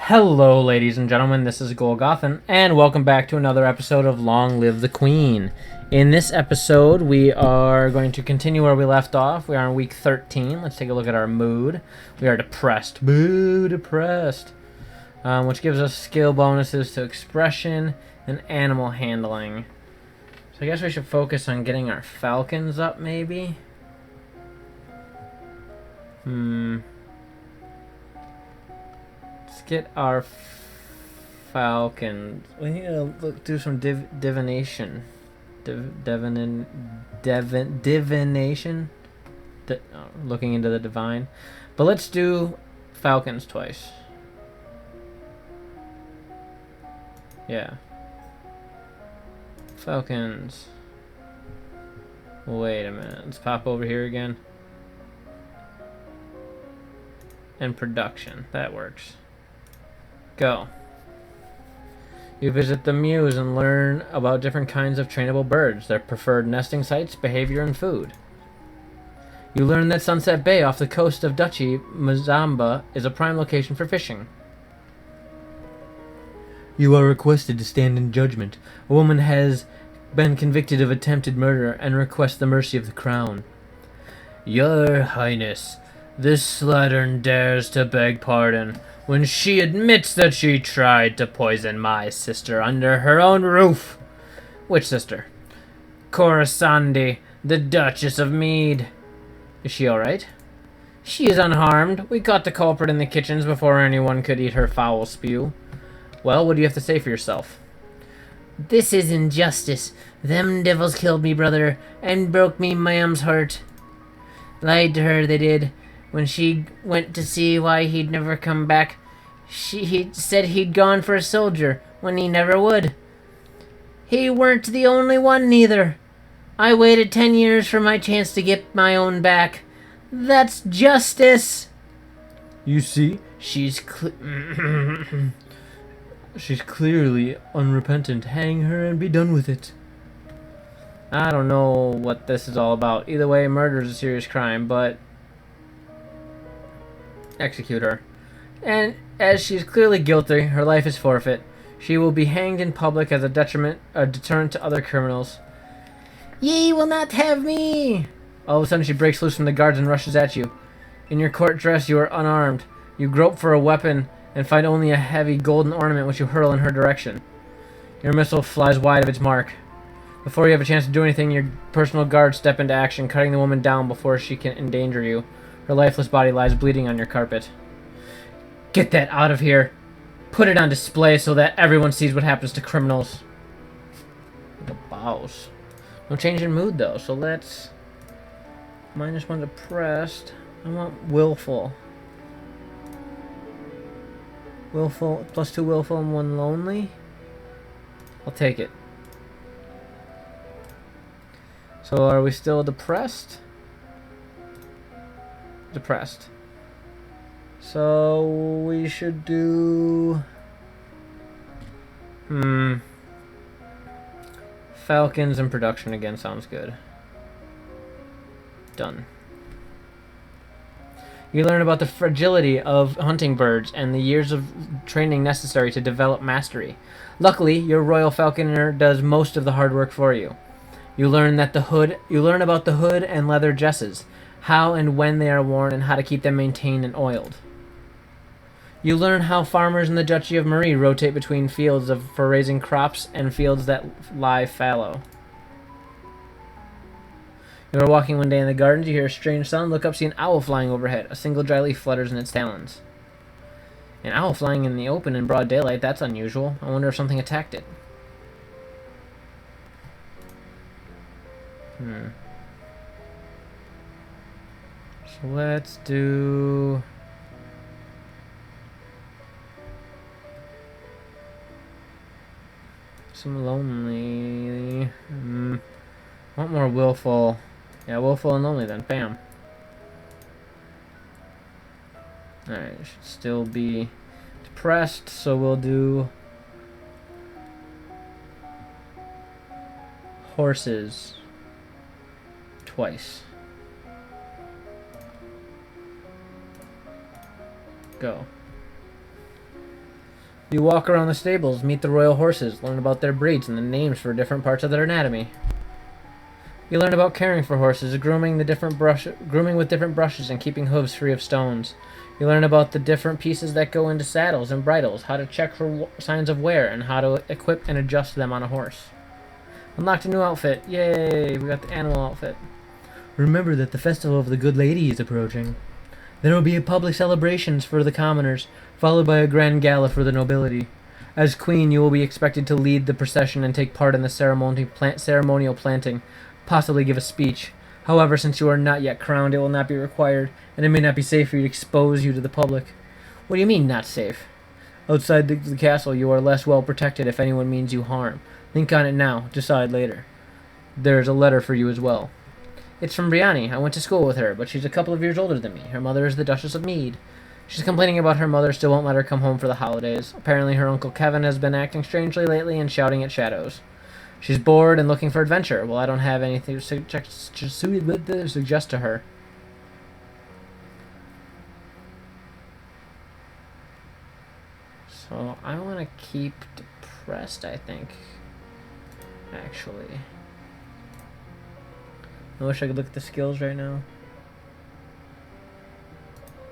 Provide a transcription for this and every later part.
Hello, ladies and gentlemen, this is Golgothan, and welcome back to another episode of Long Live the Queen. In this episode, we are going to continue where we left off. We are on week 13. Let's take a look at our mood. We are depressed. Boo, depressed. Which gives us skill bonuses to expression and animal handling. So I guess we should focus on getting our falcons up, maybe? Let's get our falcons. We need to do some divination. Divination? Looking into the divine. But let's do falcons twice. Yeah. Falcons. Wait a minute. Let's pop over here again. And production. That works. Go. You visit the Mews and learn about different kinds of trainable birds, their preferred nesting sites, behavior, and food. You learn that Sunset Bay off the coast of Duchy Mazamba is a prime location for fishing. You are requested to stand in judgment. A woman has been convicted of attempted murder and requests the mercy of the crown. Your Highness, this slattern dares to beg pardon when she admits that she tried to poison my sister under her own roof. Which sister? Coruscandi, the Duchess of Mead. Is she alright? She is unharmed. We caught the culprit in the kitchens before anyone could eat her foul spew. Well, what do you have to say for yourself? This is injustice. Them devils killed me brother and broke me mam's heart. Lied to her, they did. When she went to see why he'd never come back, he said he'd gone for a soldier, when he never would. He weren't the only one, neither. I waited 10 years for my chance to get my own back. That's justice. You see, she's clearly unrepentant. Hang her and be done with it. I don't know what this is all about. Either way, murder is a serious crime, but execute her. And as she is clearly guilty, her life is forfeit. She will be hanged in public as a deterrent to other criminals. Ye will not have me! All of a sudden she breaks loose from the guards and rushes at you. In your court dress you are unarmed. You grope for a weapon and find only a heavy golden ornament which you hurl in her direction. Your missile flies wide of its mark. Before you have a chance to do anything, your personal guards step into action, cutting the woman down before she can endanger you. Her lifeless body lies bleeding on your carpet. Get that out of here. Put it on display so that everyone sees what happens to criminals. The boss. No change in mood though, so let's... -1 depressed. I want willful. Willful, +2 willful and 1 lonely. I'll take it. So are we still depressed? Depressed. So we should do... Falcons and production again sounds good. Done. You learn about the fragility of hunting birds and the years of training necessary to develop mastery. Luckily, your royal falconer does most of the hard work for you. You learn about the hood and leather jesses, how and when they are worn, and how to keep them maintained and oiled. You learn how farmers in the Duchy of Marie rotate between fields for raising crops and fields that lie fallow. You are walking one day in the gardens, you hear a strange sound, look up, see an owl flying overhead. A single dry leaf flutters in its talons. An owl flying in the open in broad daylight, that's unusual. I wonder if something attacked it. So let's do... some lonely... want more willful. Yeah, willful and lonely then. Bam. Alright, should still be depressed, so we'll do... horses. Twice. Go. You walk around the stables, meet the royal horses, learn about their breeds and the names for different parts of their anatomy. You learn about caring for horses, grooming with different brushes and keeping hooves free of stones. You learn about the different pieces that go into saddles and bridles, how to check for signs of wear, and how to equip and adjust them on a horse. Unlocked a new outfit. Yay, we got the animal outfit. Remember that the festival of the Good Lady is approaching. There will be a public celebrations for the commoners, followed by a grand gala for the nobility. As queen, you will be expected to lead the procession and take part in the ceremonial planting, possibly give a speech. However, since you are not yet crowned, it will not be required, and it may not be safe for you to expose you to the public. What do you mean, not safe? Outside the castle, you are less well protected if anyone means you harm. Think on it now, decide later. There's a letter for you as well. It's from Brianni. I went to school with her, but she's a couple of years older than me. Her mother is the Duchess of Mead. She's complaining about her mother still won't let her come home for the holidays. Apparently her Uncle Kevin has been acting strangely lately and shouting at shadows. She's bored and looking for adventure. Well, I don't have anything to suggest to her. So I want to keep depressed, I think. Actually. I wish I could look at the skills right now.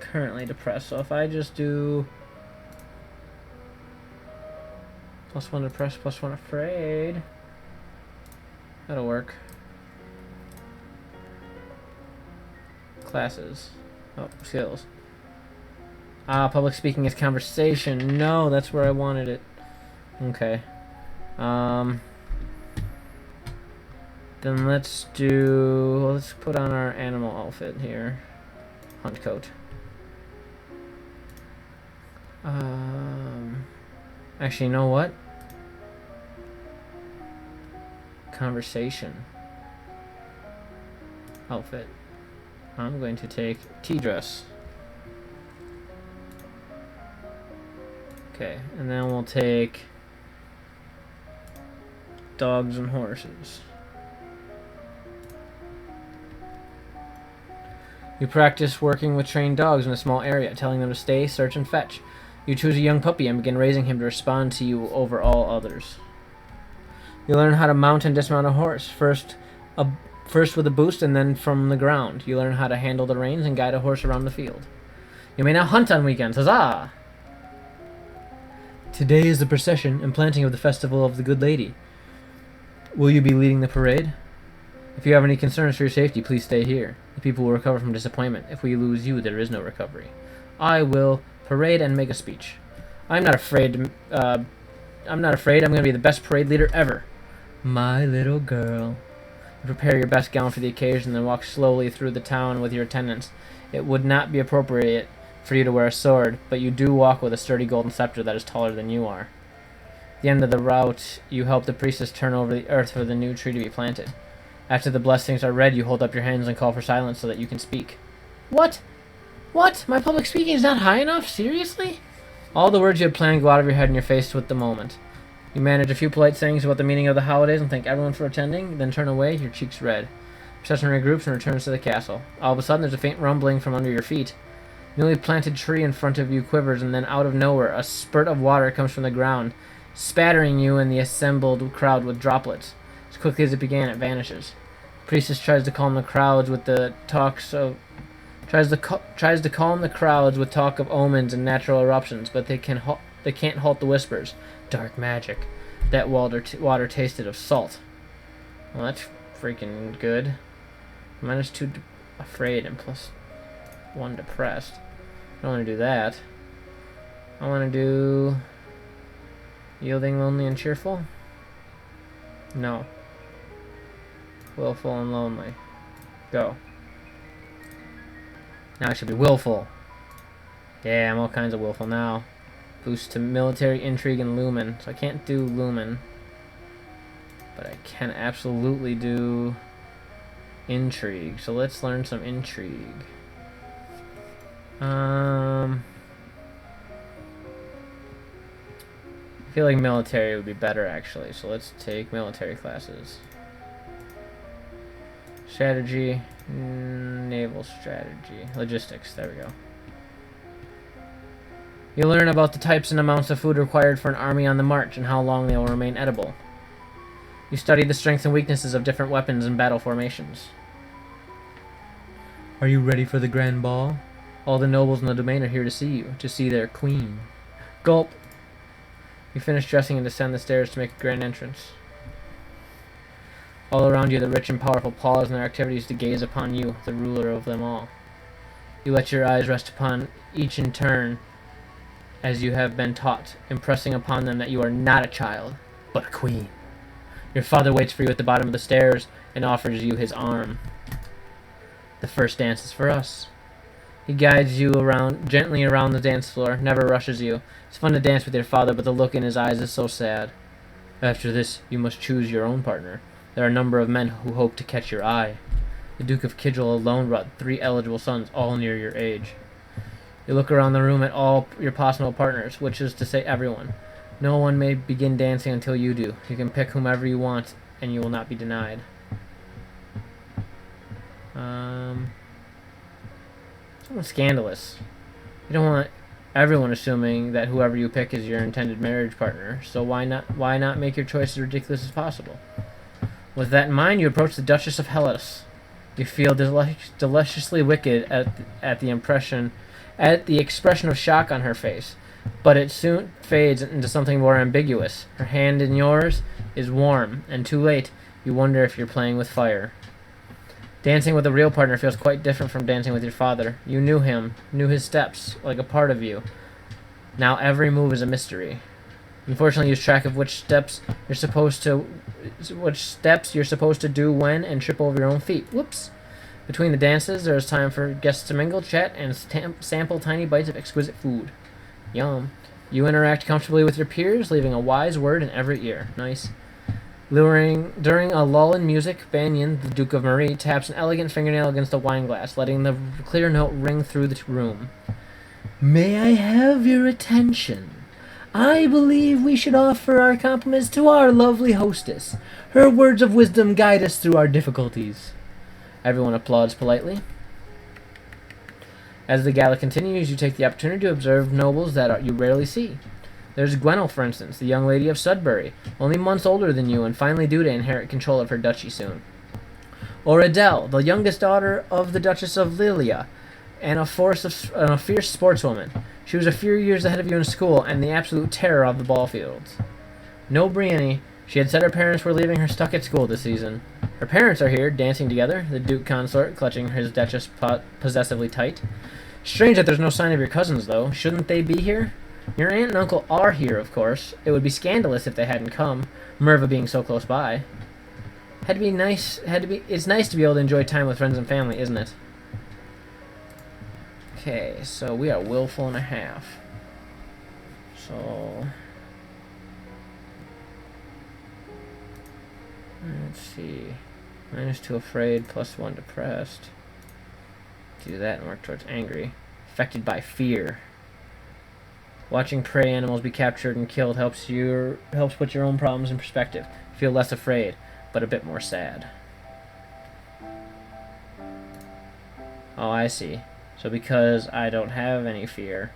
Currently depressed, so if I just do +1 depressed, +1 afraid, that'll work. Classes. Oh, skills. Public speaking is conversation. No, that's where I wanted it. Okay. Then let's put on our animal outfit here. Hunt coat. Actually, you know what? Conversation. Outfit. I'm going to take tea dress. Okay, and then we'll take dogs and horses. You practice working with trained dogs in a small area, telling them to stay, search, and fetch. You choose a young puppy and begin raising him to respond to you over all others. You learn how to mount and dismount a horse, first with a boost and then from the ground. You learn how to handle the reins and guide a horse around the field. You may now hunt on weekends. Huzzah! Today is the procession and planting of the Festival of the Good Lady. Will you be leading the parade? If you have any concerns for your safety, please stay here. The people will recover from disappointment. If we lose you, there is no recovery. I will parade and make a speech. I'm not afraid. I'm going to be the best parade leader ever. My little girl. You prepare your best gown for the occasion, then walk slowly through the town with your attendants. It would not be appropriate for you to wear a sword, but you do walk with a sturdy golden scepter that is taller than you are. At the end of the route, you help the priestess turn over the earth for the new tree to be planted. After the blessings are read, you hold up your hands and call for silence so that you can speak. What? What? My public speaking is not high enough? Seriously? All the words you had planned go out of your head and you're faced with the moment. You manage a few polite sayings about the meaning of the holidays and thank everyone for attending, then turn away, your cheeks red. Procession regroups and returns to the castle. All of a sudden, there's a faint rumbling from under your feet. The newly planted tree in front of you quivers, and then out of nowhere, a spurt of water comes from the ground, spattering you and the assembled crowd with droplets. As quickly as it began, it vanishes. The priestess tries to calm the crowds with the tries to calm the crowds with talk of omens and natural eruptions, but they can't halt the whispers. Dark magic. That water tasted of salt. Well, that's freaking good. -2 afraid and +1 depressed. I don't want to do that. I want to do yielding, lonely, and cheerful. No. Willful and lonely. Go. Now I should be willful. Yeah, I'm all kinds of willful now. Boost to military, intrigue, and lumen. So I can't do lumen. But I can absolutely do intrigue. So let's learn some intrigue. I feel like military would be better actually. So let's take military classes. Strategy, naval strategy, logistics, there we go. You learn about the types and amounts of food required for an army on the march and how long they will remain edible. You study the strengths and weaknesses of different weapons and battle formations. Are you ready for the grand ball? All the nobles in the domain are here to see you, to see their queen. Gulp! You finish dressing and descend the stairs to make a grand entrance. All around you, the rich and powerful pause in their activities to gaze upon you, the ruler of them all. You let your eyes rest upon each in turn, as you have been taught, impressing upon them that you are not a child, but a queen. Your father waits for you at the bottom of the stairs and offers you his arm. The first dance is for us. He guides you gently around the dance floor, never rushes you. It's fun to dance with your father, but the look in his eyes is so sad. After this, you must choose your own partner. There are a number of men who hope to catch your eye. The Duke of Kidgel alone brought 3 eligible sons, all near your age. You look around the room at all your possible partners, which is to say everyone. No one may begin dancing until you do. You can pick whomever you want, and you will not be denied. Somewhat scandalous. You don't want everyone assuming that whoever you pick is your intended marriage partner, so why not make your choice as ridiculous as possible? With that in mind, you approach the Duchess of Hellas. You feel deliciously wicked at the expression of shock on her face, but it soon fades into something more ambiguous. Her hand in yours is warm, and too late, you wonder if you're playing with fire. Dancing with a real partner feels quite different from dancing with your father. You knew him, knew his steps, like a part of you. Now every move is a mystery. Unfortunately, lose track of which steps you're supposed to do when, and trip over your own feet. Whoops! Between the dances, there is time for guests to mingle, chat, and sample tiny bites of exquisite food. Yum. You interact comfortably with your peers, leaving a wise word in every ear. Nice. During a lull in music, Banyan, the Duke of Marie, taps an elegant fingernail against a wine glass, letting the clear note ring through the room. May I have your attention? I believe we should offer our compliments to our lovely hostess. Her words of wisdom guide us through our difficulties. Everyone applauds politely. As the gala continues, you take the opportunity to observe nobles that you rarely see. There's Gwenel, for instance, the young lady of Sudbury, only months older than you and finally due to inherit control of her duchy soon. Or Adele, the youngest daughter of the Duchess of Lilia, and a fierce sportswoman. She was a few years ahead of you in school and the absolute terror of the ball fields. No Brienne. She had said her parents were leaving her stuck at school this season. Her parents are here, dancing together, the Duke Consort clutching his Duchess possessively tight. Strange that there's no sign of your cousins, though. Shouldn't they be here? Your aunt and uncle are here, of course. It would be scandalous if they hadn't come, Merva being so close by. It's nice to be able to enjoy time with friends and family, isn't it? Okay, so we are willful and a half. So let's see. -2 afraid, +1 depressed. Do that and work towards angry. Affected by fear. Watching prey animals be captured and killed helps put your own problems in perspective. Feel less afraid, but a bit more sad. Oh, I see. So because I don't have any fear,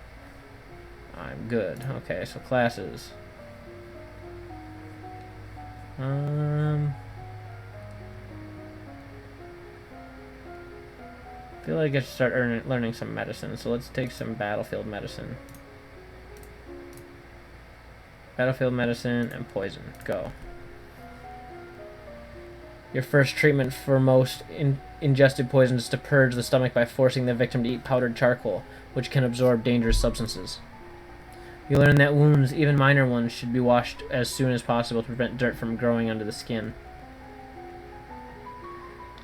I'm good. Okay, so classes. I feel like I should start learning some medicine, so let's take some battlefield medicine. Battlefield medicine and poison. Go. Your first treatment for most ingested poisons is to purge the stomach by forcing the victim to eat powdered charcoal, which can absorb dangerous substances. You learn that wounds, even minor ones, should be washed as soon as possible to prevent dirt from growing under the skin.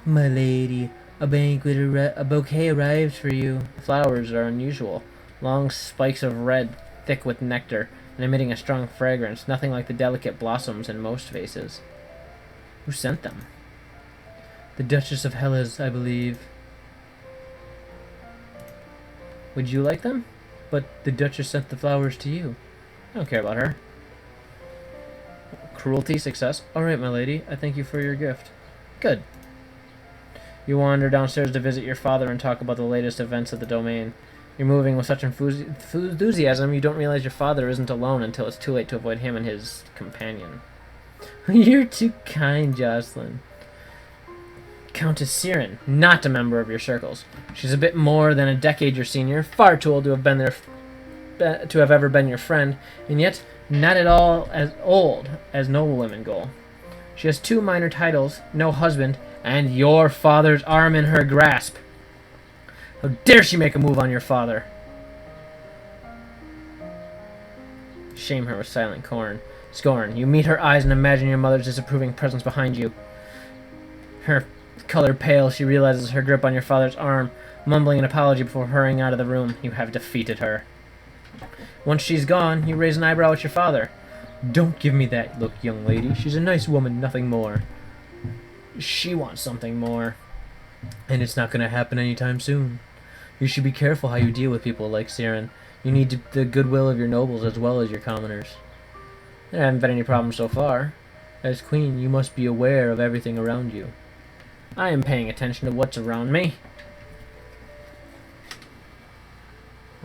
My lady, a bouquet arrived for you. The flowers are unusual. Long spikes of red, thick with nectar, and emitting a strong fragrance, nothing like the delicate blossoms in most vases. Who sent them? The Duchess of Hellas, I believe. Would you like them? But the Duchess sent the flowers to you. I don't care about her. Cruelty, success. Alright, my lady, I thank you for your gift. Good. You wander downstairs to visit your father and talk about the latest events of the domain. You're moving with such enthusiasm you don't realize your father isn't alone until it's too late to avoid him and his companion. You're too kind, Jocelyn. Countess Siren, not a member of your circles. She's a bit more than a decade your senior, far too old to have ever been your friend, and yet not at all as old as noblewomen go. She has 2 minor titles, no husband, and your father's arm in her grasp. How dare she make a move on your father? Shame her with silent scorn. You meet her eyes and imagine your mother's disapproving presence behind you. Her color pale, she realizes her grip on your father's arm, mumbling an apology before hurrying out of the room. You have defeated her. Once she's gone, you raise an eyebrow at your father. Don't give me that look, young lady. She's a nice woman, nothing more. She wants something more. And it's not going to happen anytime soon. You should be careful how you deal with people like Siren. You need the goodwill of your nobles as well as your commoners. There haven't been any problems so far. As queen, you must be aware of everything around you. I am paying attention to what's around me.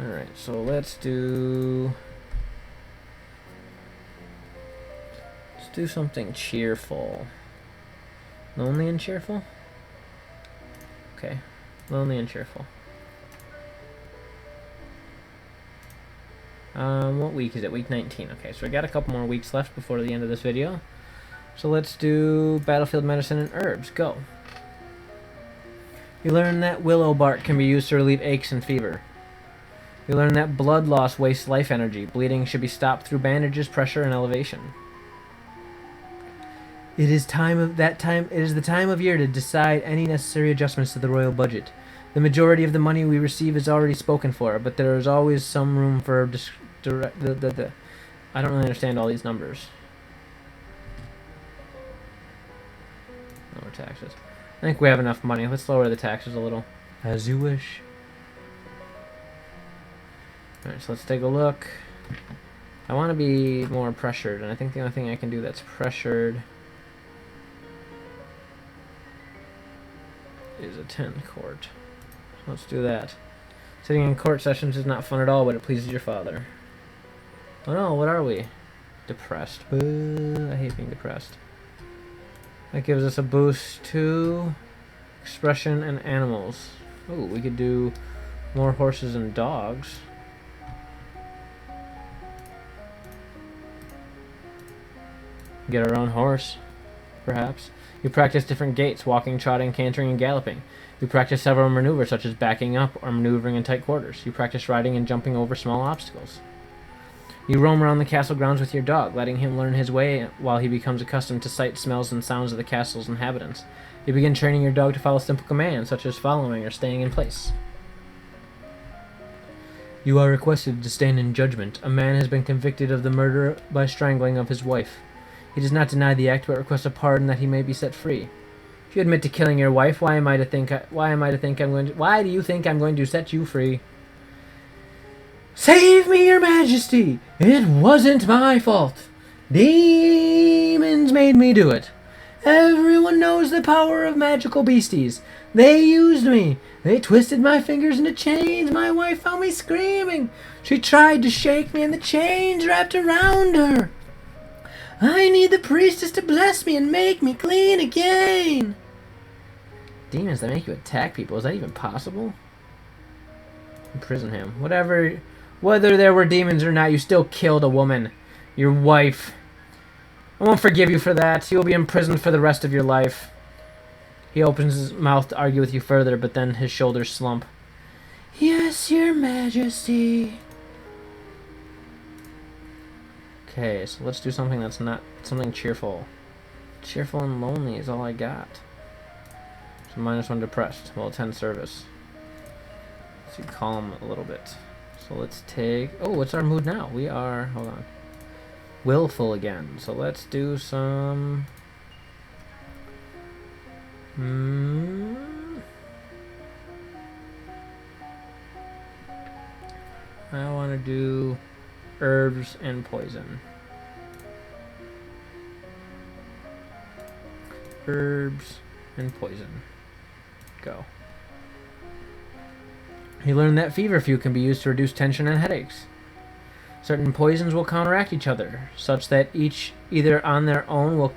Alright, so let's do something cheerful. Lonely and cheerful? Okay. Lonely and cheerful. What week is it? Week 19. Okay, so we got a couple more weeks left before the end of this video. So let's do battlefield medicine and herbs. Go. You learn that willow bark can be used to relieve aches and fever. You learn that blood loss wastes life energy. Bleeding should be stopped through bandages, pressure, and elevation. It is the time of year to decide any necessary adjustments to the royal budget. The majority of the money we receive is already spoken for, but there is always some room for I don't really understand all these numbers. Lower taxes. I think we have enough money. Let's lower the taxes a little. As you wish. Alright, so let's take a look. I want to be more pressured, and I think the only thing I can do that's pressured is attend court. So let's do that. Sitting in court sessions is not fun at all, but it pleases your father. Oh no, what are we? Depressed. Boo, I hate being depressed. That gives us a boost to expression and animals. Ooh, we could do more horses and dogs. Get our own horse, perhaps. You practice different gaits, walking, trotting, cantering, and galloping. You practice several maneuvers such as backing up or maneuvering in tight quarters. You practice riding and jumping over small obstacles. You roam around the castle grounds with your dog, letting him learn his way while he becomes accustomed to sights, smells, and sounds of the castle's inhabitants. You begin training your dog to follow simple commands, such as following or staying in place. You are requested to stand in judgment. A man has been convicted of the murder by strangling of his wife. He does not deny the act, but requests a pardon that he may be set free. If you admit to killing your wife, why do you think I'm going to set you free? Save me, your majesty! It wasn't my fault. Demons made me do it. Everyone knows the power of magical beasties. They used me. They twisted my fingers into chains. My wife found me screaming. She tried to shake me, and the chains wrapped around her. I need the priestess to bless me and make me clean again. Demons that make you attack people. Is that even possible? Imprison him. Whether there were demons or not, you still killed a woman. Your wife. I won't forgive you for that. You will be imprisoned for the rest of your life. He opens his mouth to argue with you further, but then his shoulders slump. Yes, your majesty. Okay, so let's do something that's not something cheerful. Cheerful and lonely is all I got. So -1 depressed. Well, attend service. Let's see, calm a little bit. So let's take... Oh, what's our mood now? We are... Hold on. Willful again. So let's do some... I want to do herbs and poison. Herbs and poison. Go. You learn that feverfew can be used to reduce tension and headaches. Certain poisons will counteract each other, such that each either on their own will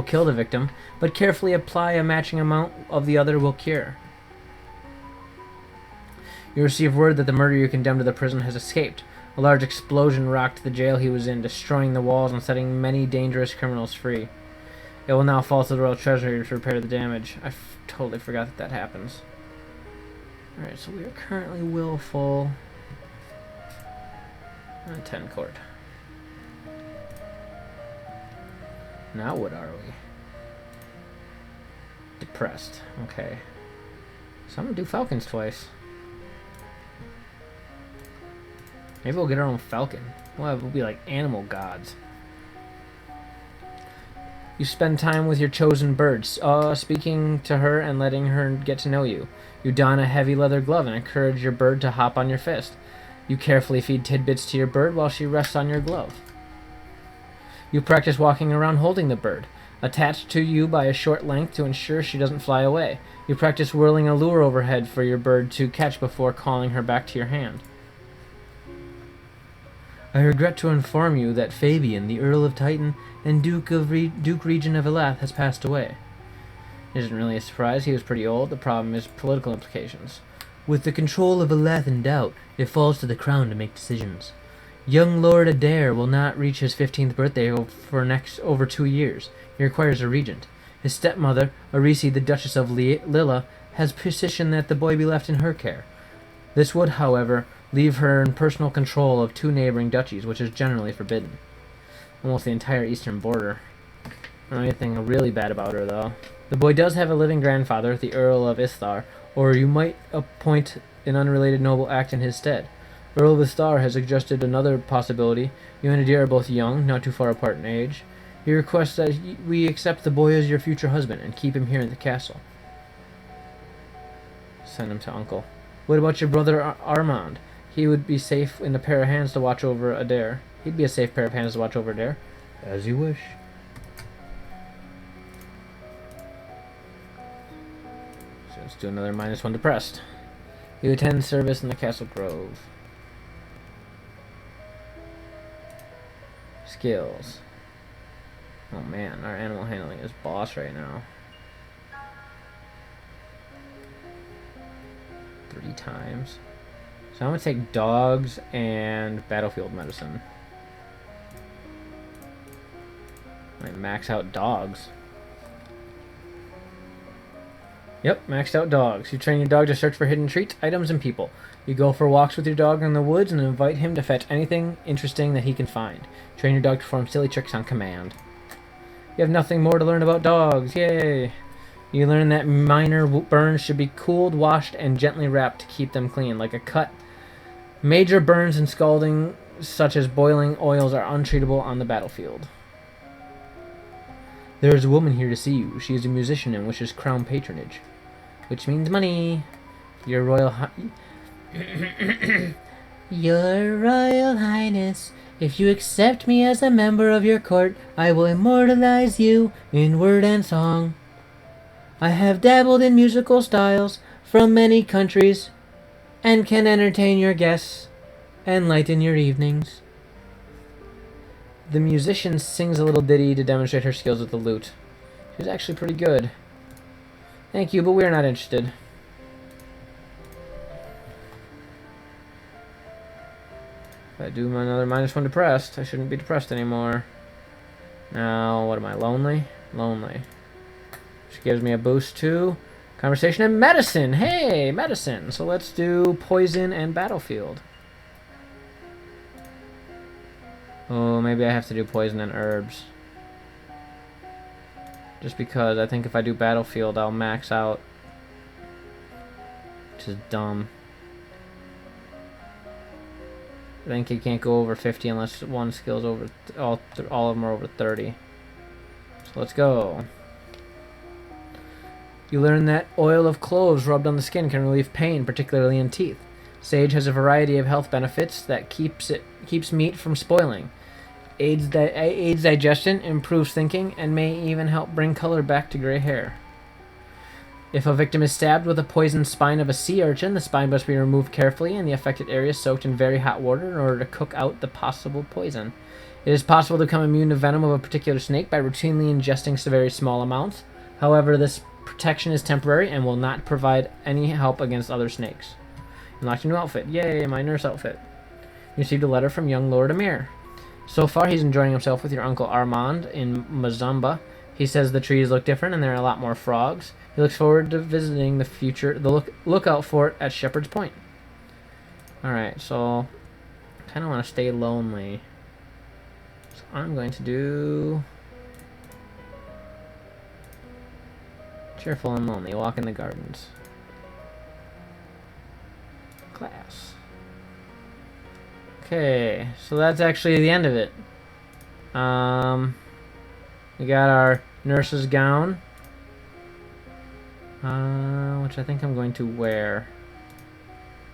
kill the victim, but carefully apply a matching amount of the other will cure. You receive word that the murderer condemned to the prison has escaped. A large explosion rocked the jail he was in, destroying the walls and setting many dangerous criminals free. It will now fall to the Royal Treasury to repair the damage. I totally forgot that happens. Alright, so we are currently willful. 10 court. Now what are we? Depressed. Okay. So I'm gonna do falcons twice. Maybe we'll get our own falcon. We'll be like animal gods. You spend time with your chosen birds, speaking to her and letting her get to know you. You don a heavy leather glove and encourage your bird to hop on your fist. You carefully feed tidbits to your bird while she rests on your glove. You practice walking around holding the bird, attached to you by a short length to ensure she doesn't fly away. You practice whirling a lure overhead for your bird to catch before calling her back to your hand. I regret to inform you that Fabian, the Earl of Titan and Duke Regent of Elath, has passed away. It isn't really a surprise. He was pretty old. The problem is political implications. With the control of Elath in doubt, it falls to the crown to make decisions. Young Lord Adair will not reach his 15th birthday for over 2 years. He requires a regent. His stepmother, Arisi, the Duchess of Lilla, has petitioned that the boy be left in her care. This would, however, leave her in personal control of 2 neighboring duchies, which is generally forbidden. Almost the entire eastern border. I don't know anything really bad about her, though. The boy does have a living grandfather, the Earl of Isthar, or you might appoint an unrelated noble act in his stead. Earl of Isthar has suggested another possibility. You and Adair are both young, not too far apart in age. He requests that we accept the boy as your future husband and keep him here in the castle. Send him to Uncle. What about your brother Armand? He would be safe in a pair of hands to watch over Adair. He'd be a safe pair of hands to watch over Adair. As you wish. So let's do another -1 depressed. You attend service in the Castle Grove. Skills. Oh man, our animal handling is boss right now. 3 times. So I'm going to take dogs and battlefield medicine. I max out dogs. Yep, maxed out dogs. You train your dog to search for hidden treats, items, and people. You go for walks with your dog in the woods and invite him to fetch anything interesting that he can find. Train your dog to perform silly tricks on command. You have nothing more to learn about dogs. Yay! You learn that minor burns should be cooled, washed, and gently wrapped to keep them clean, like a cut. Major burns and scalding, such as boiling oils, are untreatable on the battlefield. There is a woman here to see you. She is a musician and wishes crown patronage, which means money. Your Royal Your Royal Highness, if you accept me as a member of your court, I will immortalize you in word and song. I have dabbled in musical styles from many countries and can entertain your guests and lighten your evenings. The musician sings a little ditty to demonstrate her skills with the lute. She's actually pretty good. Thank you, but we are not interested. If I do another -1 depressed, I shouldn't be depressed anymore. Now, what am I, lonely? Lonely. She gives me a boost to conversation and medicine. Hey, medicine. So let's do poison and battlefield. Oh, maybe I have to do poison and herbs. Just because I think if I do battlefield, I'll max out. Which is dumb. I think you can't go over 50 unless one skill's over, all of them are over 30. So let's go. You learn that oil of cloves rubbed on the skin can relieve pain, particularly in teeth. Sage has a variety of health benefits that keeps meat from spoiling, aids digestion, improves thinking, and may even help bring color back to gray hair. If a victim is stabbed with a poisoned spine of a sea urchin, the spine must be removed carefully and the affected area soaked in very hot water in order to cook out the possible poison. It is possible to become immune to venom of a particular snake by routinely ingesting very small amounts. However, this protection is temporary and will not provide any help against other snakes. Unlocked a new outfit. Yay, my nurse outfit. You received a letter from young Lord Amir. So far, he's enjoying himself with your uncle Armand in Mazamba. He says the trees look different and there are a lot more frogs. He looks forward to visiting the lookout fort at Shepherd's Point. Alright, so I kind of want to stay lonely. So I'm going to do cheerful and lonely. Walk in the gardens. Class. Okay, so that's actually the end of it. We got our nurse's gown, which I think I'm going to wear.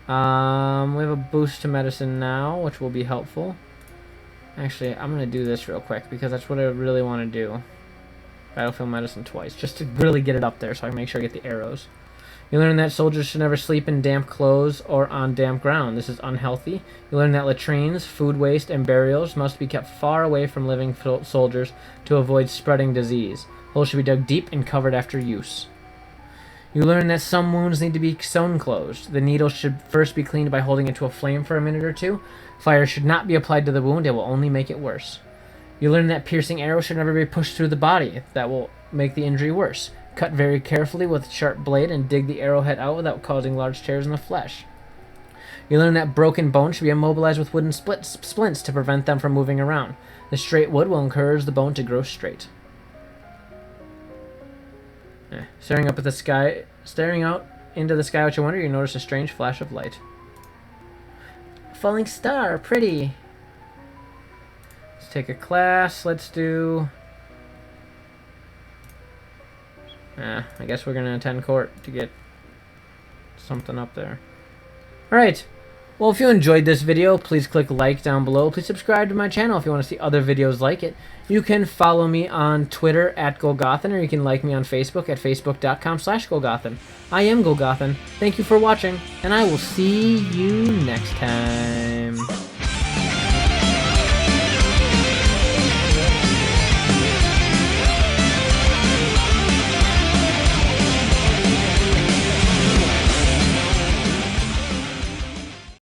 We have a boost to medicine now, which will be helpful. Actually, I'm going to do this real quick because that's what I really want to do. Battlefield medicine twice, just to really get it up there so I can make sure I get the arrows. You learn that soldiers should never sleep in damp clothes or on damp ground. This is unhealthy. You learn that latrines, food waste, and burials must be kept far away from living soldiers to avoid spreading disease. Holes should be dug deep and covered after use. You learn that some wounds need to be sewn closed. The needle should first be cleaned by holding it to a flame for a minute or two. Fire should not be applied to the wound. It will only make it worse. You learn that piercing arrows should never be pushed through the body. That will make the injury worse. Cut very carefully with a sharp blade and dig the arrowhead out without causing large tears in the flesh. You learn that broken bones should be immobilized with wooden splints to prevent them from moving around. The straight wood will encourage the bone to grow straight. Staring out into the sky with your wonder, you notice a strange flash of light. Falling star, pretty. Let's take a class. Let's do... I guess we're going to attend court to get something up there. Alright. Well, if you enjoyed this video, please click like down below. Please subscribe to my channel if you want to see other videos like it. You can follow me on Twitter at Golgothan, or you can like me on Facebook at facebook.com/Golgothan. I am Golgothan. Thank you for watching, and I will see you next time.